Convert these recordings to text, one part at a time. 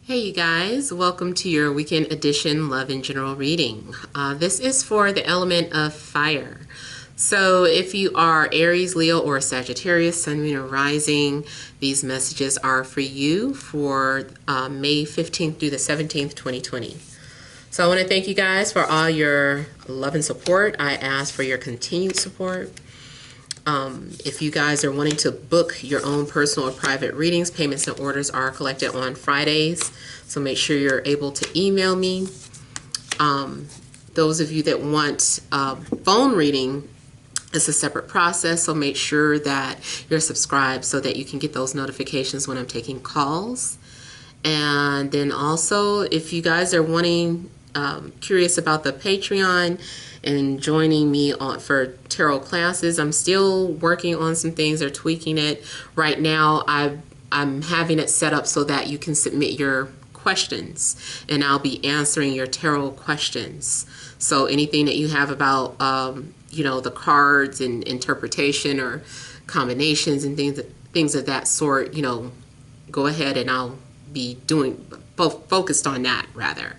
Hey you guys, welcome to your weekend edition Love and General reading. This is for the element of fire. So if you are Aries, Leo, or Sagittarius, Sun, Moon, or Rising, these messages are for you for May 15th through the 17th, 2020. So I want to thank you guys for all your love and support. I ask for your continued support. If you guys are wanting to book your own personal or private readings, payments and orders are collected on Fridays. So make sure you're able to email me. Those of you that want phone reading, it's a separate process. So make sure that you're subscribed so that you can get those notifications when I'm taking calls. And then also, if you guys are wanting, curious about the Patreon and joining me for tarot classes, I'm still working on some things or tweaking it. Right now, I'm having it set up so that you can submit your questions and I'll be answering your tarot questions. So anything that you have about, the cards and interpretation or combinations and things of that sort, go ahead and I'll be doing focused on that rather.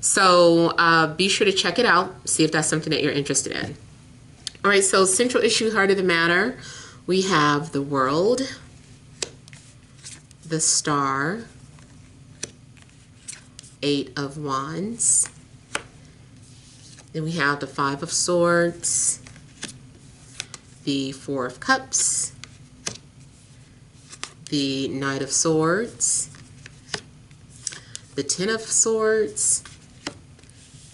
So be sure to check it out, see if that's something that you're interested in. All right, so central issue, heart of the matter, we have the World, the Star, Eight of Wands, then we have the Five of Swords, the Four of Cups, the Knight of Swords, the Ten of Swords,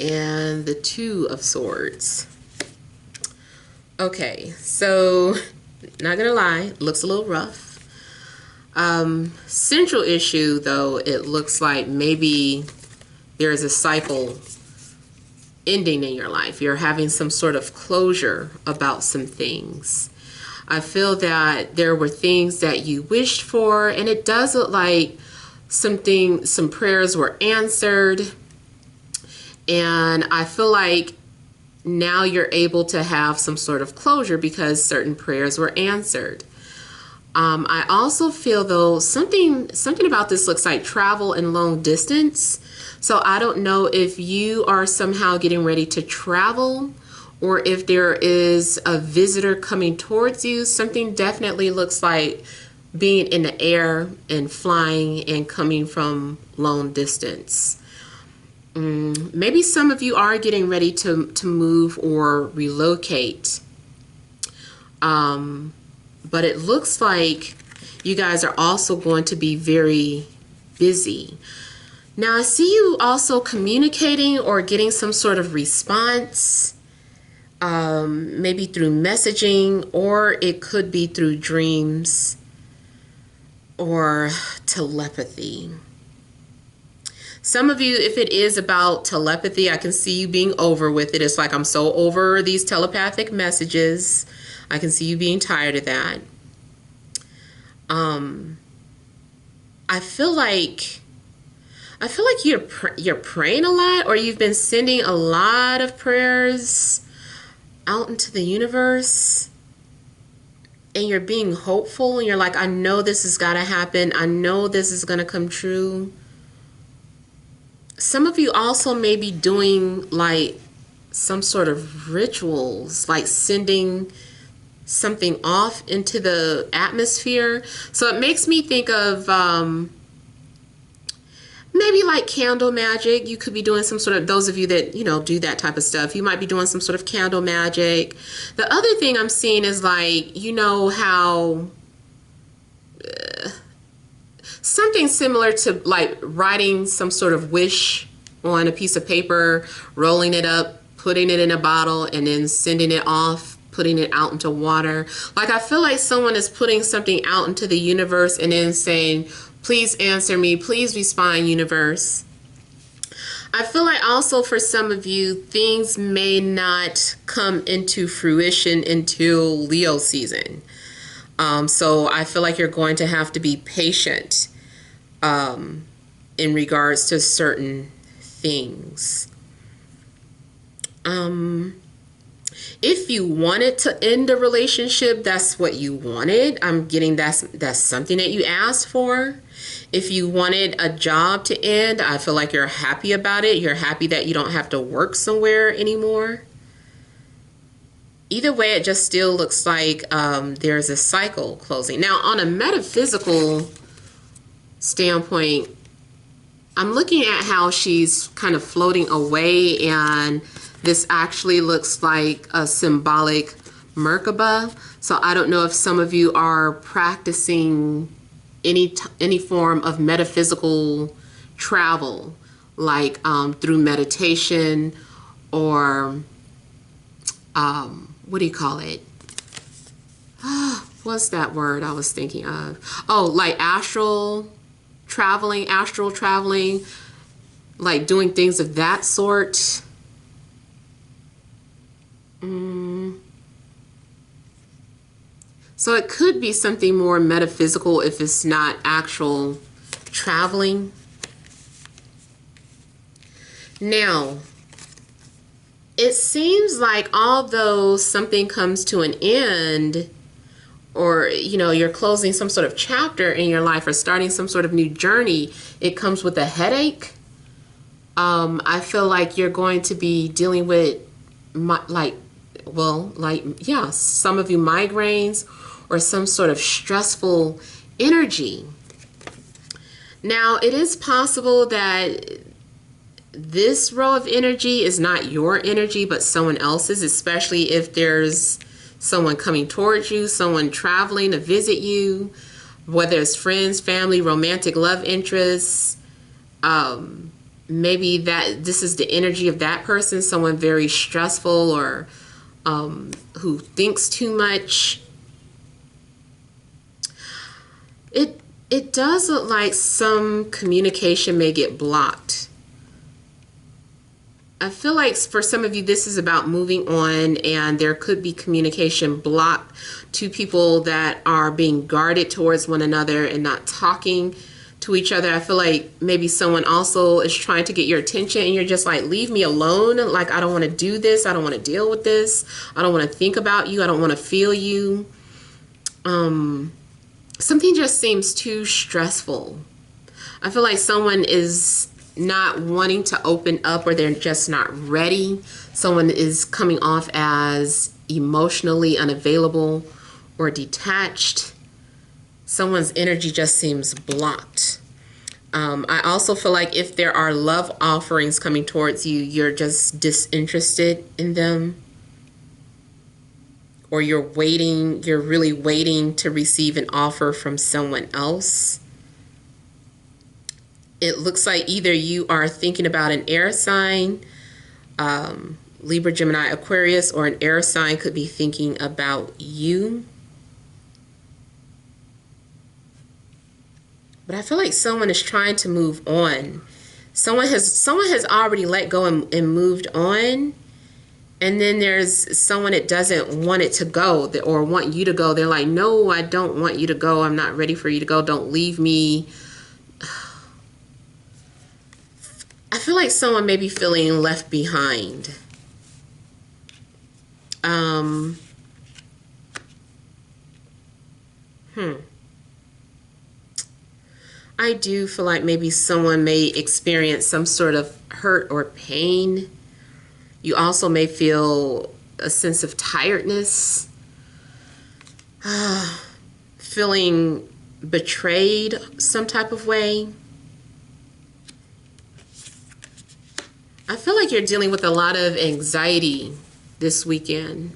and the Two of Swords. Okay, so not gonna lie, looks a little rough. Central issue though, it looks like maybe there's a cycle ending in your life. You're having some sort of closure about some things. I feel that there were things that you wished for, and it does look like some prayers were answered, and I feel like now you're able to have some sort of closure because certain prayers were answered. I also feel though something about this looks like travel and long distance. So I don't know if you are somehow getting ready to travel or if there is a visitor coming towards you. Something definitely looks like being in the air and flying and coming from long distance. Maybe some of you are getting ready to move or relocate. But it looks like you guys are also going to be very busy. Now I see you also communicating or getting some sort of response, maybe through messaging, or it could be through dreams or telepathy. Some of you, if it is about telepathy, I can see you being over with it. It's like, I'm so over these telepathic messages. I can see you being tired of that. I feel like you're praying a lot, or you've been sending a lot of prayers out into the universe, and you're being hopeful, and you're like, I know this has got to happen. I know this is going to come true. Some of you also may be doing like some sort of rituals, like sending something off into the atmosphere. So it makes me think of maybe like candle magic. You could be doing some sort of, those of you that, do that type of stuff, you might be doing some sort of candle magic. The other thing I'm seeing is like, how something similar to like writing some sort of wish on a piece of paper, rolling it up, putting it in a bottle, and then sending it off, putting it out into water. Like, I feel like someone is putting something out into the universe and then saying, please answer me, please respond, universe. I feel like also for some of you, things may not come into fruition until Leo season. So I feel like you're going to have to be patient in regards to certain things. If you wanted to end a relationship, that's what you wanted. I'm getting that's something that you asked for. If you wanted a job to end, I feel like you're happy about it. You're happy that you don't have to work somewhere anymore. Either way, it just still looks like there's a cycle closing. Now, on a metaphysical standpoint, I'm looking at how she's kind of floating away, and this actually looks like a symbolic Merkaba. So I don't know if some of you are practicing any form of metaphysical travel, like through meditation or what do you call it? What's that word I was thinking of? Oh, like astral traveling, like doing things of that sort. So it could be something more metaphysical if it's not actual traveling. Now, it seems like although something comes to an end, or you're closing some sort of chapter in your life or starting some sort of new journey, it comes with a headache. I feel like you're going to be dealing with some of you migraines or some sort of stressful energy. Now, it is possible that this row of energy is not your energy, but someone else's, especially if there's someone coming towards you, someone traveling to visit you, whether it's friends, family, romantic love interests. Maybe that this is the energy of that person, someone very stressful or who thinks too much. It does look like some communication may get blocked. I feel like for some of you, this is about moving on, and there could be communication blocked to people that are being guarded towards one another and not talking to each other. I feel like maybe someone also is trying to get your attention and you're just like, leave me alone. Like, I don't want to do this. I don't want to deal with this. I don't want to think about you. I don't want to feel you. Something just seems too stressful. I feel like someone is not wanting to open up, or they're just not ready. Someone is coming off as emotionally unavailable or detached. Someone's energy just seems blocked. I also feel like if there are love offerings coming towards you, you're just disinterested in them, or you're really waiting to receive an offer from someone else. It looks like either you are thinking about an air sign, Libra, Gemini, Aquarius, or an air sign could be thinking about you. But I feel like someone is trying to move on. Someone has already let go and moved on. And then there's someone that doesn't want it to go, or want you to go. They're like, no, I don't want you to go. I'm not ready for you to go. Don't leave me. I feel like someone may be feeling left behind. I do feel like maybe someone may experience some sort of hurt or pain. You also may feel a sense of tiredness, feeling betrayed some type of way. I feel like you're dealing with a lot of anxiety this weekend.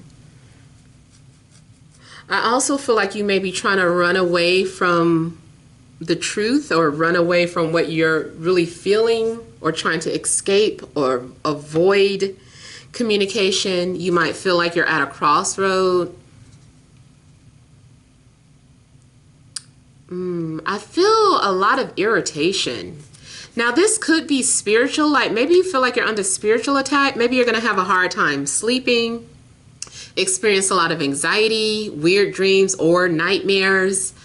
I also feel like you may be trying to run away from the truth, or run away from what you're really feeling, or trying to escape or avoid communication. You might feel like you're at a crossroad. I feel a lot of irritation. Now, this could be spiritual, like maybe you feel like you're under spiritual attack. Maybe you're going to have a hard time sleeping, experience a lot of anxiety, weird dreams or nightmares,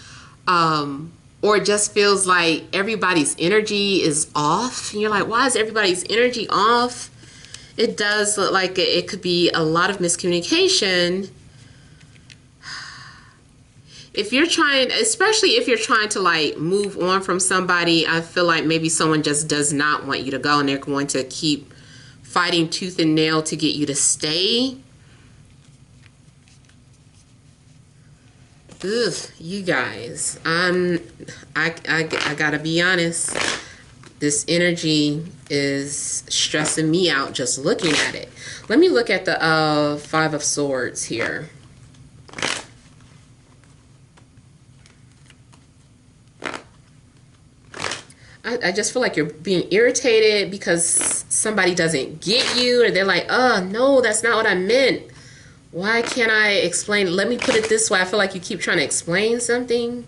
or it just feels like everybody's energy is off. And you're like, why is everybody's energy off? It does look like it could be a lot of miscommunication. If you're trying, especially if you're trying to like move on from somebody, I feel like maybe someone just does not want you to go and they're going to keep fighting tooth and nail to get you to stay. Ugh, you guys, I gotta be honest. This energy is stressing me out just looking at it. Let me look at the Five of Swords here. I just feel like you're being irritated because somebody doesn't get you, or they're like, oh, no, that's not what I meant. Why can't I explain? Let me put it this way. I feel like you keep trying to explain something.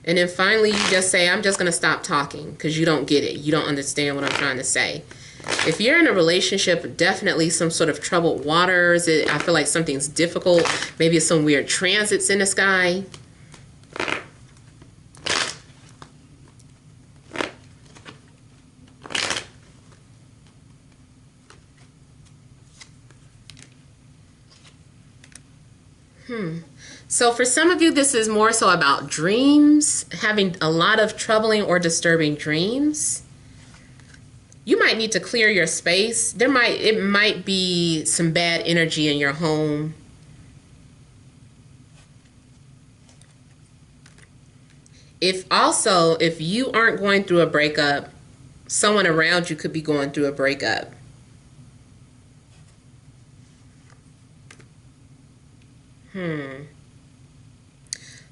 And then finally you just say, I'm just going to stop talking because you don't get it. You don't understand what I'm trying to say. If you're in a relationship, definitely some sort of troubled waters. I feel like something's difficult. Maybe it's some weird transits in the sky. So for some of you, this is more so about dreams, having a lot of troubling or disturbing dreams. You might need to clear your space. It might be some bad energy in your home. If you aren't going through a breakup, someone around you could be going through a breakup.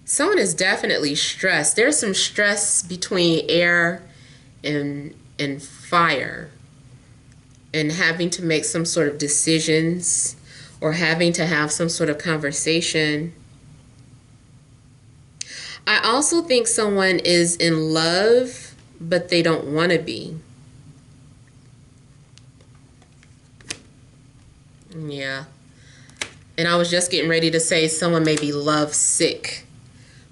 Someone is definitely stressed. There's some stress between air and fire, and having to make some sort of decisions or having to have some sort of conversation. I also think someone is in love, but they don't want to be. Yeah. And I was just getting ready to say someone may be love sick,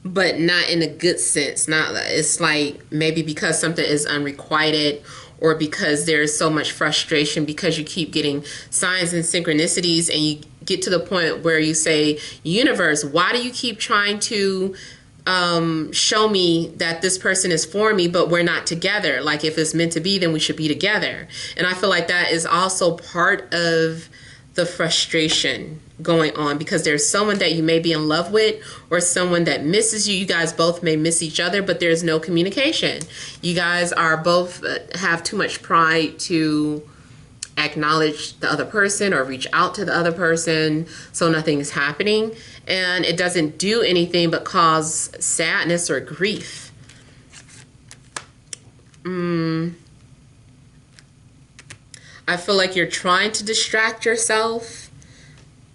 but not in a good sense. It's like maybe because something is unrequited, or because there's so much frustration because you keep getting signs and synchronicities, and you get to the point where you say, universe, why do you keep trying to show me that this person is for me, but we're not together? Like, if it's meant to be, then we should be together. And I feel like that is also part of the frustration going on, because there's someone that you may be in love with, or someone that misses you. You guys both may miss each other, but there's no communication. You guys are both have too much pride to acknowledge the other person or reach out to the other person, so nothing is happening, and it doesn't do anything but cause sadness or grief. I feel like you're trying to distract yourself,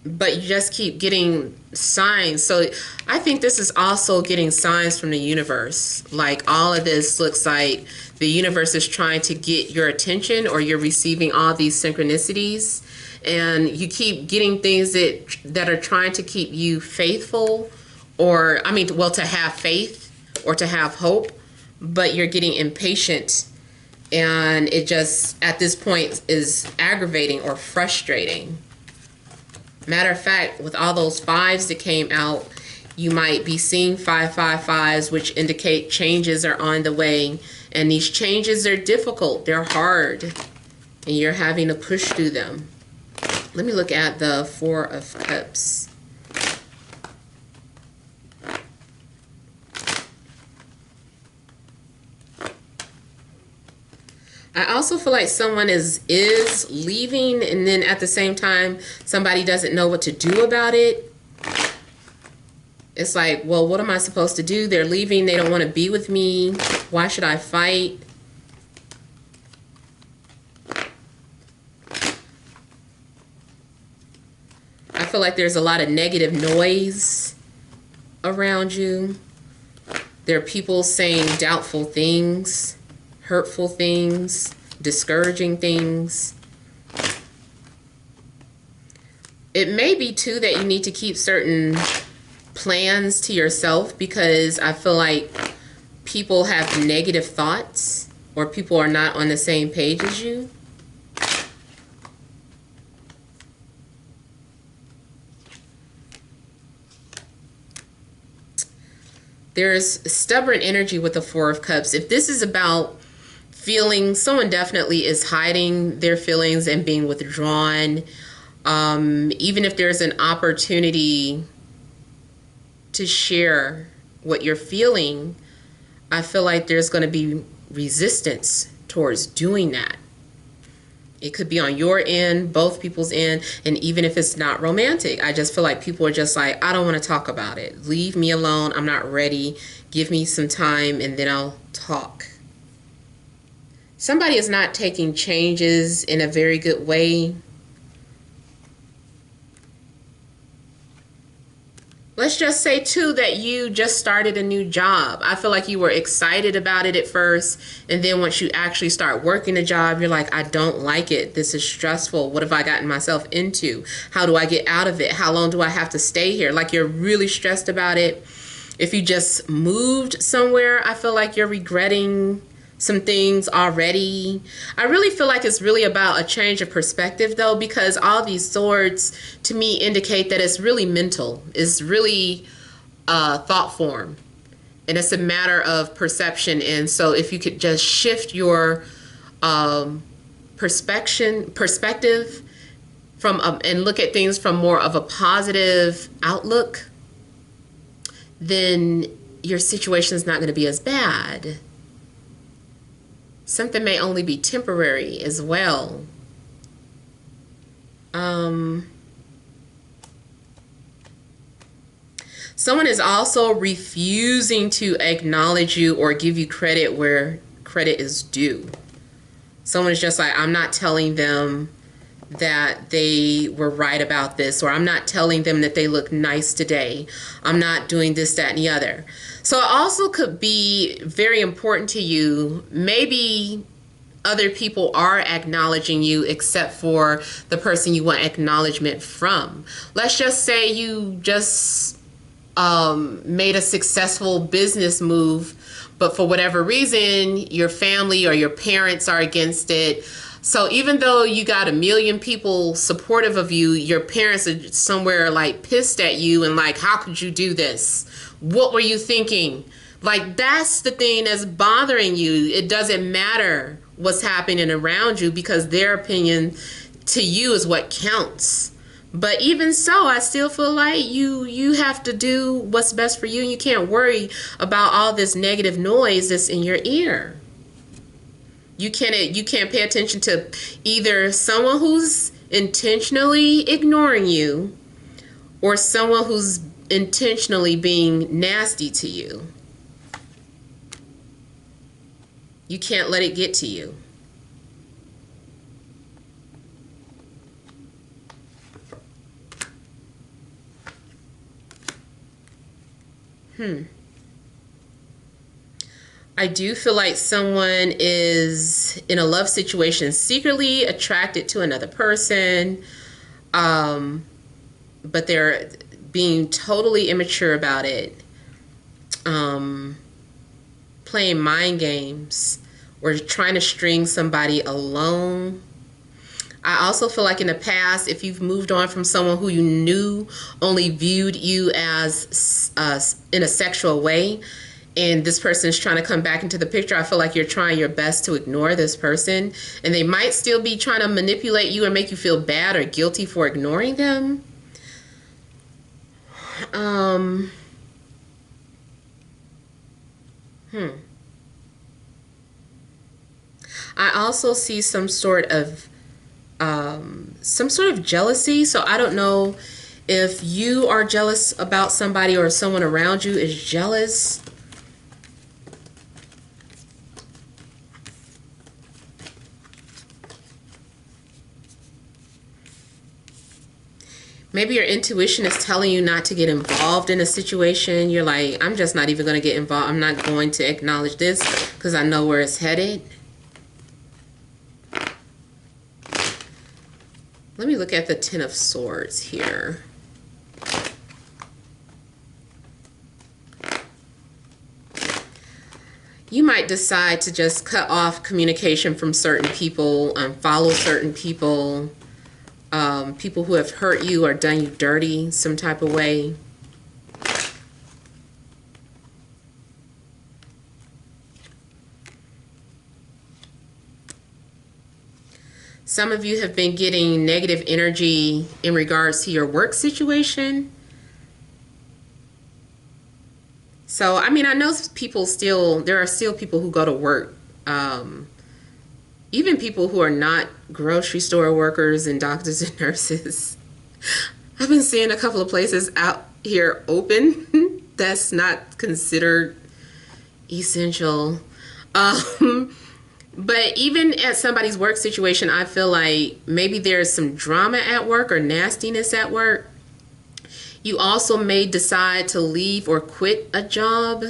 but you just keep getting signs. So I think this is also getting signs from the universe. Like, all of this looks like the universe is trying to get your attention, or you're receiving all these synchronicities, and you keep getting things that are trying to keep you faithful, or to have faith or to have hope, but you're getting impatient, and it just at this point is aggravating or frustrating. Matter of fact, with all those fives that came out, you might be seeing 555s, which indicate changes are on the way. And these changes are difficult. They're hard. And you're having to push through them. Let me look at the Four of Cups. I also feel like someone is leaving, and then at the same time, somebody doesn't know what to do about it. It's like, well, what am I supposed to do? They're leaving. They don't want to be with me. Why should I fight? I feel like there's a lot of negative noise around you. There are people saying doubtful things, hurtful things, discouraging things. It may be too that you need to keep certain plans to yourself, because I feel like people have negative thoughts, or people are not on the same page as you. There's stubborn energy with the Four of Cups. If this is about feeling, someone definitely is hiding their feelings and being withdrawn. Even if there's an opportunity to share what you're feeling, I feel like there's going to be resistance towards doing that. It could be on your end, both people's end, and even if it's not romantic, I just feel like people are just like, I don't want to talk about it. Leave me alone. I'm not ready. Give me some time and then I'll talk. Somebody is not taking changes in a very good way. Let's just say, too, that you just started a new job. I feel like you were excited about it at first, and then once you actually start working the job, you're like, I don't like it. This is stressful. What have I gotten myself into? How do I get out of it? How long do I have to stay here? Like, you're really stressed about it. If you just moved somewhere, I feel like you're regretting some things already. I really feel like it's really about a change of perspective, though, because all these swords to me indicate that it's really mental. It's really thought form, and it's a matter of perception. And so if you could just shift your perspective from and look at things from more of a positive outlook, then your situation is not going to be as bad. Something may only be temporary as well. Someone is also refusing to acknowledge you or give you credit where credit is due. Someone is just like, I'm not telling them that they were right about this, or I'm not telling them that they look nice today. I'm not doing this, that, and the other. So it also could be very important to you. Maybe other people are acknowledging you except for the person you want acknowledgement from. Let's just say you just made a successful business move, but for whatever reason, your family or your parents are against it. So even though you got 1 million people supportive of you, your parents are somewhere like pissed at you and like, how could you do this? What were you thinking? Like, that's the thing that's bothering you. It doesn't matter what's happening around you because their opinion to you is what counts. But even so, I still feel like you have to do what's best for you, and you can't worry about all this negative noise that's in your ear. You can't pay attention to either someone who's intentionally ignoring you or someone who's intentionally being nasty to you. You can't let it get to you. I do feel like someone is in a love situation secretly attracted to another person, but they're being totally immature about it, playing mind games or trying to string somebody along. I also feel like in the past, if you've moved on from someone who you knew only viewed you as in a sexual way, and this person is trying to come back into the picture, I feel like you're trying your best to ignore this person, and they might still be trying to manipulate you or make you feel bad or guilty for ignoring them. I also see some sort of jealousy. So I don't know if you are jealous about somebody or someone around you is jealous. Maybe your intuition is telling you not to get involved in a situation. You're like, I'm just not even going to get involved. I'm not going to acknowledge this because I know where it's headed. Let me look at the Ten of Swords here. You might decide to just cut off communication from certain people, follow certain people. People who have hurt you or done you dirty some type of way. Some of you have been getting negative energy in regards to your work situation. So, I mean, I know there are still people who go to work. Even people who are not grocery store workers and doctors and nurses. I've been seeing a couple of places out here open that's not considered essential. But even at somebody's work situation, I feel like maybe there's some drama at work or nastiness at work. You also may decide to leave or quit a job.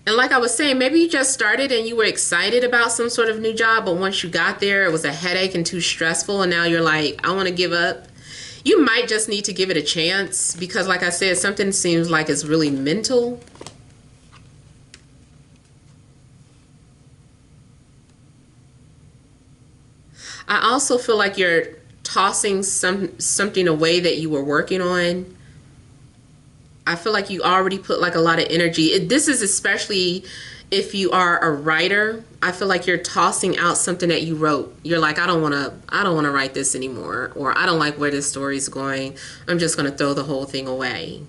And like I was saying, maybe you just started and you were excited about some sort of new job, but once you got there, it was a headache and too stressful, and now you're like, I want to give up. You might just need to give it a chance because, like I said, something seems like it's really mental. I also feel like you're tossing something away that you were working on. I feel like you already put like a lot of energy. This is especially if you are a writer. I feel like you're tossing out something that you wrote. You're like, I don't want to write this anymore, or I don't like where this story is going. I'm just going to throw the whole thing away.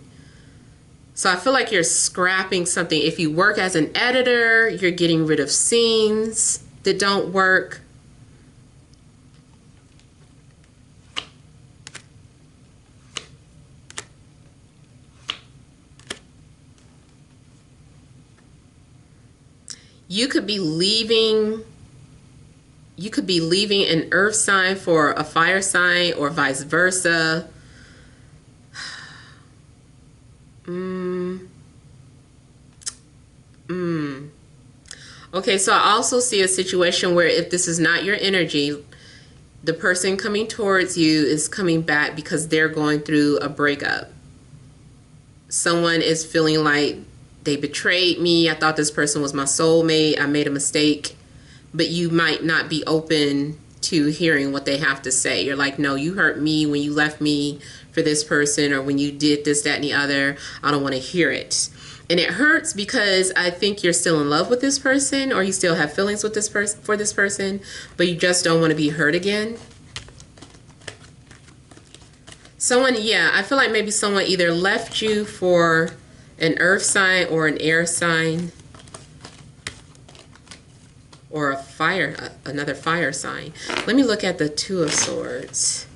So I feel like you're scrapping something. If you work as an editor, you're getting rid of scenes that don't work. You could be leaving an earth sign for a fire sign or vice versa. Okay, so I also see a situation where if this is not your energy, the person coming towards you is coming back because they're going through a breakup. Someone is feeling like they betrayed me. I thought this person was my soulmate. I made a mistake. But you might not be open to hearing what they have to say. You're like, no, you hurt me when you left me for this person, or when you did this, that, and the other. I don't want to hear it. And it hurts because I think you're still in love with this person, or you still have feelings with this person for this person, but you just don't want to be hurt again. I feel like maybe someone either left you for an earth sign or an air sign, or another fire sign. Let me look at the Two of Swords.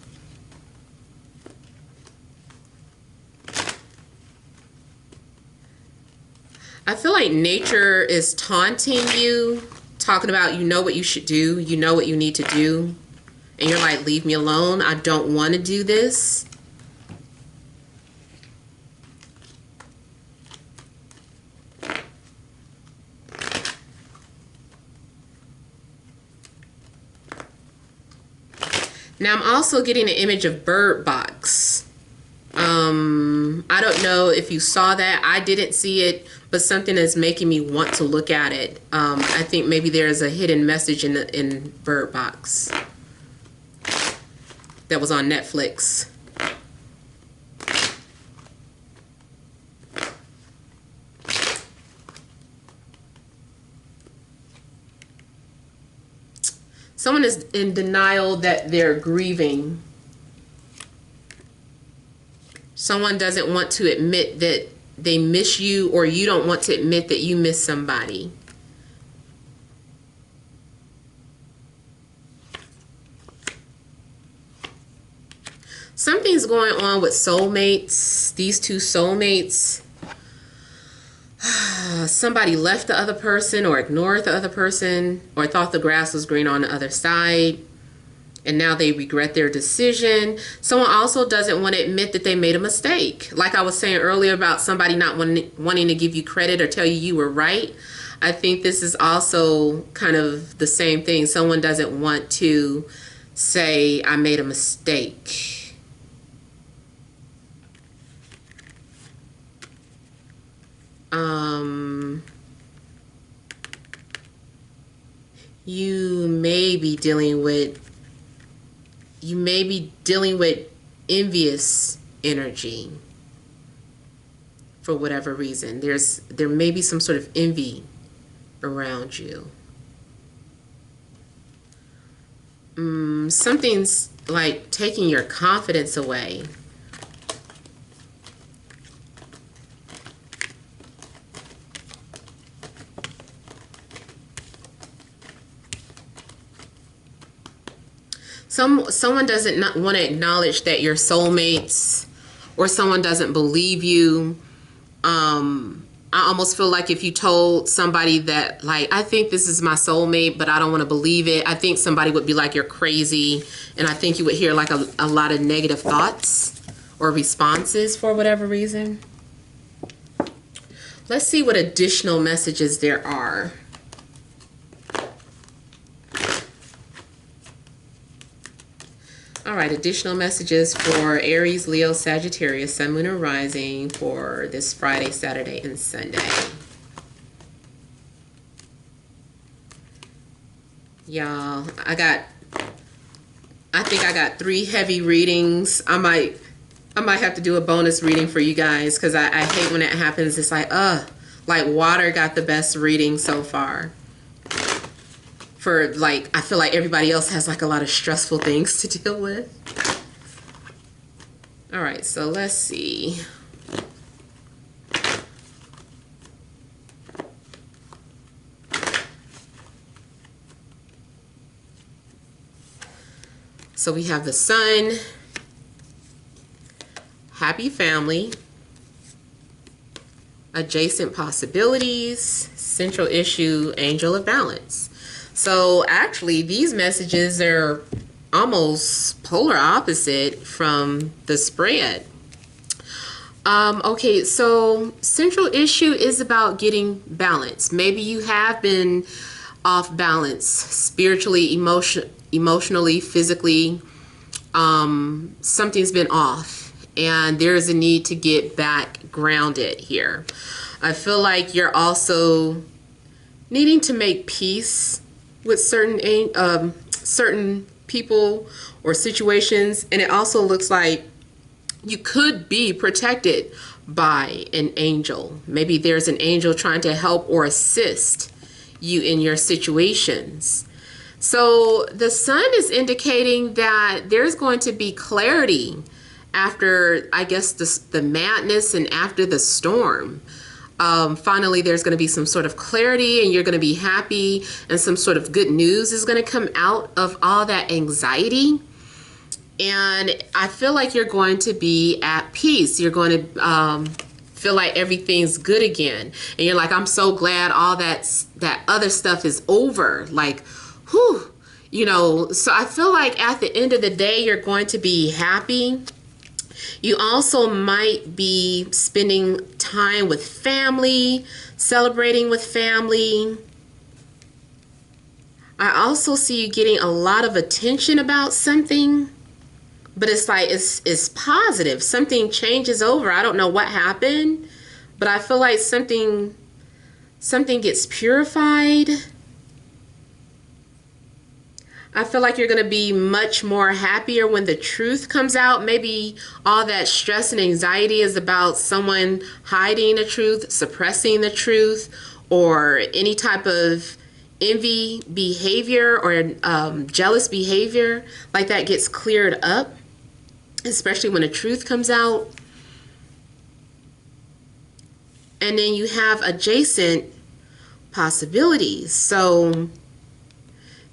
I feel like nature is taunting you, talking about, you know what you should do, you know what you need to do, and you're like, leave me alone, I don't want to do this. Now I'm also getting an image of bird box. I don't know if you saw that. I didn't see it, but something is making me want to look at it. I think maybe there's a hidden message in Bird Box that was on Netflix. Someone is in denial that they're grieving. Someone doesn't want to admit that they miss you, or you don't want to admit that you miss somebody. Something's going on with soulmates, these two soulmates. Somebody left the other person, or ignored the other person, or thought the grass was green on the other side, and now they regret their decision. Someone also doesn't want to admit that they made a mistake. Like I was saying earlier about somebody not wanting to give you credit or tell you you were right. I think this is also kind of the same thing. Someone doesn't want to say, I made a mistake. You may be dealing with envious energy for whatever reason. There may be some sort of envy around you. Something's like taking your confidence away. Someone doesn't not want to acknowledge that you're soulmates, or someone doesn't believe you. I almost feel like if you told somebody that, like, I think this is my soulmate, but I don't want to believe it, I think somebody would be like, you're crazy. And I think you would hear like a lot of negative thoughts or responses for whatever reason. Let's see what additional messages there are. All right, additional messages for Aries, Leo, Sagittarius, Sun, Moon, and Rising for this Friday, Saturday, and Sunday. Y'all, I think I got 3 heavy readings. I might have to do a bonus reading for you guys, because I hate when it happens. It's like water got the best reading so far. For like, I feel like everybody else has like a lot of stressful things to deal with. All right, so let's see. So we have the Sun, happy family, adjacent possibilities, central issue, angel of balance. So actually, these messages are almost polar opposite from the spread. Okay, so central issue is about getting balance. Maybe you have been off balance spiritually, emotionally, physically. Something's been off, and there's a need to get back grounded here. I feel like you're also needing to make peace with certain people or situations, and it also looks like you could be protected by an angel. Maybe there's an angel trying to help or assist you in your situations. So the Sun is indicating that there's going to be clarity after, I guess, the madness and after the storm. Finally, there's going to be some sort of clarity, and you're going to be happy, and some sort of good news is going to come out of all that anxiety. And I feel like you're going to be at peace. You're going to feel like everything's good again. And you're like, I'm so glad all that other stuff is over. Like, whew, you know. So I feel like at the end of the day, you're going to be happy. You also might be spending time with family, celebrating with family. I also see you getting a lot of attention about something, but it's like it's positive. Something changes over. I don't know what happened, but I feel like something gets purified. I feel like you're going to be much more happier when the truth comes out. Maybe all that stress and anxiety is about someone hiding the truth, suppressing the truth, or any type of envy behavior or jealous behavior. Like that gets cleared up, especially when the truth comes out. And then you have adjacent possibilities. So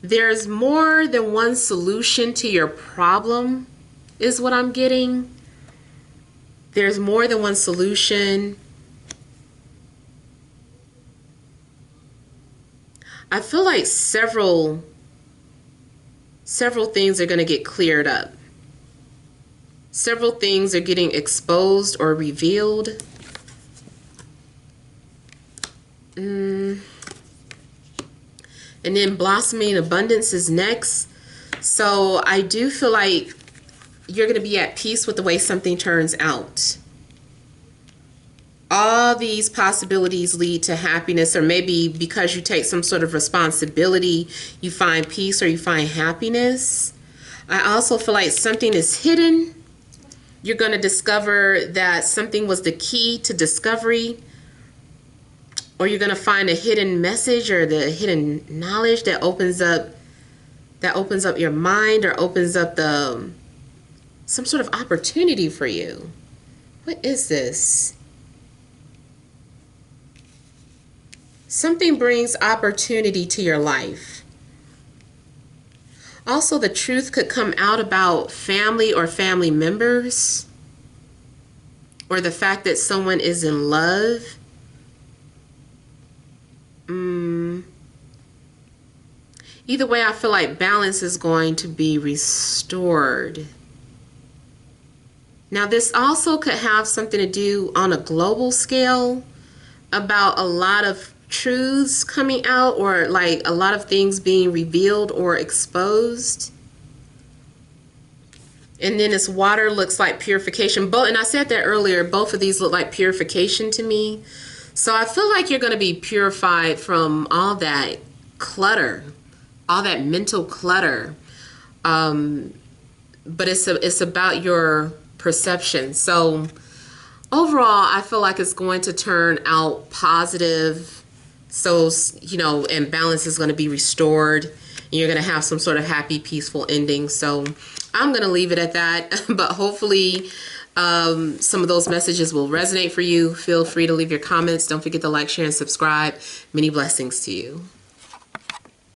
there's more than one solution to your problem, is what I'm getting. There's more than one solution. I feel like several things are going to get cleared up. Several things are getting exposed or revealed. And then blossoming abundance is next. So I do feel like you're going to be at peace with the way something turns out. All these possibilities lead to happiness, or maybe because you take some sort of responsibility, you find peace or you find happiness. I also feel like something is hidden. You're going to discover that something was the key to discovery. Or you're going to find a hidden message or the hidden knowledge that opens up that opens up your mind or opens up some sort of opportunity for you. What is this? Something brings opportunity to your life. Also, the truth could come out about family or family members, or the fact that someone is in love. Either way, I feel like balance is going to be restored. Now, this also could have something to do on a global scale about a lot of truths coming out, or like a lot of things being revealed or exposed. And then this water looks like purification. And I said that earlier, both of these look like purification to me. So I feel like you're going to be purified from all that clutter, all that mental clutter. But it's about your perception. So overall, I feel like it's going to turn out positive. So, and balance is going to be restored. And you're going to have some sort of happy, peaceful ending. So I'm going to leave it at that. But hopefully some of those messages will resonate for you. Feel free to leave your comments. Don't forget to like, share, and subscribe. Many blessings to you.